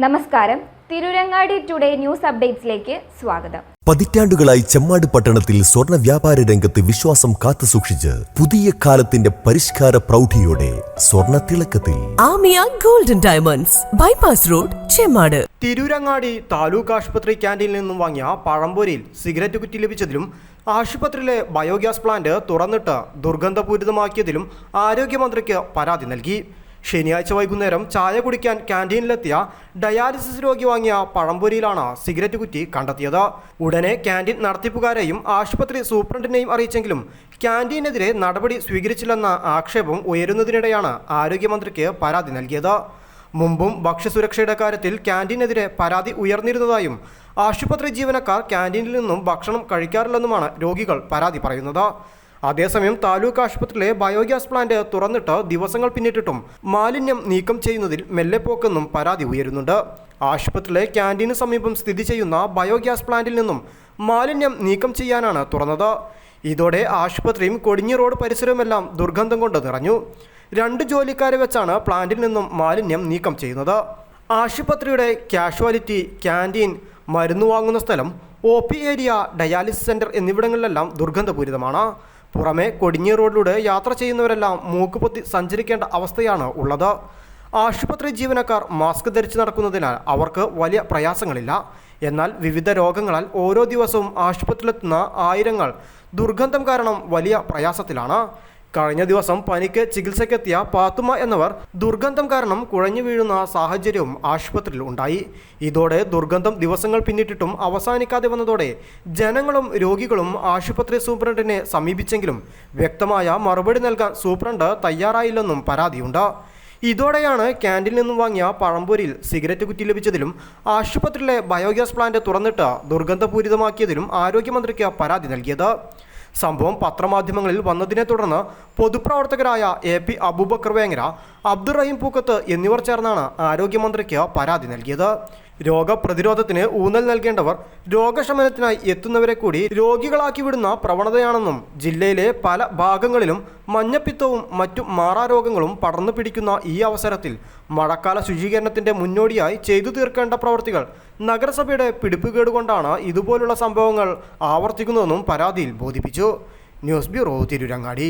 നമസ്കാരം. Tirurangadi today news അപ്ഡേറ്റ്സിലേക്ക് സ്വാഗതം. പതിറ്റാണ്ടുകളായി ചെമ്മാട് പട്ടണത്തിൽ സ്വർണ്ണ വ്യാപാര രംഗത്ത് വിശ്വാസം കാത്തുസൂക്ഷിച്ച് പുതിയ കാലത്തിന്റെ പരിഷ്കാര പ്രൗഢിയോടെ സ്വർണ്ണ തിളക്കത്തിൽ Amiya golden diamonds, bypass road, Chemmad. Tirurangadi taluk ആശുപത്രി ക്യാന്റീനിൽ നിന്നും വാങ്ങിയ പഴംപൊരിയിൽ സിഗരറ്റ് കുറ്റി ലഭിച്ചതിലും ആശുപത്രിയിലെ ബയോഗ്യാസ് പ്ലാന്റ് തുറന്നിട്ട് ദുർഗന്ധപൂരിതമാക്കിയതിലും ആരോഗ്യമന്ത്രിക്ക് പരാതി നൽകി. ശനിയാഴ്ച വൈകുന്നേരം ചായ കുടിക്കാൻ ക്യാന്റീനിലെത്തിയ ഡയാലിസിസ് രോഗി വാങ്ങിയ പഴംപൊരിയിലാണ് സിഗരറ്റ് കുറ്റി കണ്ടെത്തിയത്. ഉടനെ ക്യാന്റീൻ നടത്തിപ്പുകാരെയും ആശുപത്രി സൂപ്രണ്ടിനെയും അറിയിച്ചെങ്കിലും ക്യാന്റീനെതിരെ നടപടി സ്വീകരിച്ചില്ലെന്ന ആക്ഷേപം ഉയരുന്നതിനിടെയാണ് ആരോഗ്യമന്ത്രിക്ക് പരാതി നൽകിയത്. മുമ്പും ഭക്ഷ്യസുരക്ഷയുടെ കാര്യത്തിൽ ക്യാന്റീനെതിരെ പരാതി ഉയർന്നിരുന്നതായും ആശുപത്രി ജീവനക്കാർ ക്യാന്റീനിൽ നിന്നും ഭക്ഷണം കഴിക്കാറില്ലെന്നുമാണ് രോഗികൾ പരാതി പറയുന്നത്. അതേസമയം താലൂക്ക് ആശുപത്രിയിലെ ബയോഗ്യാസ് പ്ലാന്റ് തുറന്നിട്ട് ദിവസങ്ങൾ പിന്നിട്ടിട്ടും മാലിന്യം നീക്കം ചെയ്യുന്നതിൽ മെല്ലെപ്പോക്കെന്നും പരാതി ഉയരുന്നുണ്ട്. ആശുപത്രിയിലെ ക്യാന്റീന് സമീപം സ്ഥിതി ചെയ്യുന്ന ബയോഗ്യാസ് പ്ലാന്റിൽ നിന്നും മാലിന്യം നീക്കം ചെയ്യാനാണ് തുറന്നത്. ഇതോടെ ആശുപത്രിയും കൊടിഞ്ഞി റോഡ് പരിസരവുമെല്ലാം ദുർഗന്ധം കൊണ്ട് നിറഞ്ഞു. 2 ജോലിക്കാരെ വെച്ചാണ് പ്ലാന്റിൽ നിന്നും മാലിന്യം നീക്കം ചെയ്യുന്നത്. ആശുപത്രിയുടെ കാഷ്വാലിറ്റി, ക്യാന്റീൻ, മരുന്ന് വാങ്ങുന്ന സ്ഥലം, OP ഏരിയ, ഡയാലിസിസ് സെന്റർ എന്നിവിടങ്ങളിലെല്ലാം ദുർഗന്ധപൂരിതമാണ്. പുറമെ കൊടിഞ്ഞി റോഡിലൂടെ യാത്ര ചെയ്യുന്നവരെല്ലാം മൂക്കുപൊത്തി സഞ്ചരിക്കേണ്ട അവസ്ഥയാണ് ഉള്ളത്. ആശുപത്രി ജീവനക്കാർ മാസ്ക് ധരിച്ച് നടക്കുന്നതിനാൽ അവർക്ക് വലിയ പ്രയാസങ്ങളില്ല. എന്നാൽ വിവിധ രോഗങ്ങളാൽ ഓരോ ദിവസവും ആശുപത്രിയിലെത്തുന്ന ആയിരങ്ങൾ ദുർഗന്ധം കാരണം വലിയ പ്രയാസത്തിലാണ്. കഴിഞ്ഞ ദിവസം പനിക്ക് ചികിത്സയ്ക്കെത്തിയ പാത്തുമ്മ എന്നവർ ദുർഗന്ധം കാരണം കുഴഞ്ഞു വീഴുന്ന സാഹചര്യവും ആശുപത്രിയിൽ ഉണ്ടായി. ഇതോടെ ദുർഗന്ധം ദിവസങ്ങൾ പിന്നിട്ടിട്ടും അവസാനിക്കാതെ വന്നതോടെ ജനങ്ങളും രോഗികളും ആശുപത്രി സൂപ്രണ്ടിനെ സമീപിച്ചെങ്കിലും വ്യക്തമായ മറുപടി നൽകാൻ സൂപ്രണ്ട് തയ്യാറായില്ലെന്നും പരാതിയുണ്ട്. ഇതോടെയാണ് ക്യാന്റീനിൽ നിന്നും വാങ്ങിയ പഴംപൊരിയിൽ സിഗരറ്റ് കുറ്റി ലഭിച്ചതിലും ആശുപത്രിയിലെ ബയോഗ്യാസ് പ്ലാന്റ് തുറന്നിട്ട് ദുർഗന്ധപൂരിതമാക്കിയതിലും ആരോഗ്യമന്ത്രിക്ക് പരാതി നൽകിയത്. സംഭവം പത്രമാധ്യമങ്ങളിൽ വന്നതിനെ തുടർന്ന് പൊതുപ്രവർത്തകരായ AP അബൂബക്കർ വേങ്ങര, അബ്ദുറഹീം പൂക്കത്ത് എന്നിവർ ചേർന്നാണ് ആരോഗ്യമന്ത്രിക്ക് പരാതി നൽകിയത്. രോഗപ്രതിരോധത്തിന് ഊന്നൽ നൽകേണ്ടവർ രോഗശമനത്തിനായി എത്തുന്നവരെ കൂടി രോഗികളാക്കി വിടുന്ന പ്രവണതയാണെന്നും ജില്ലയിലെ പല ഭാഗങ്ങളിലും മഞ്ഞപ്പിത്തവും മറ്റു മാറാരോഗങ്ങളും പടർന്നു പിടിക്കുന്ന ഈ അവസരത്തിൽ മഴക്കാല ശുചീകരണത്തിന്റെ മുന്നോടിയായി ചെയ്തു തീർക്കേണ്ട പ്രവൃത്തികൾ നഗരസഭയുടെ പിടിപ്പുകേടുകൊണ്ടാണ് ഇതുപോലുള്ള സംഭവങ്ങൾ ആവർത്തിക്കുന്നതെന്നും പരാതിയിൽ ബോധിപ്പിച്ചു. News bureau, Tirurangadi.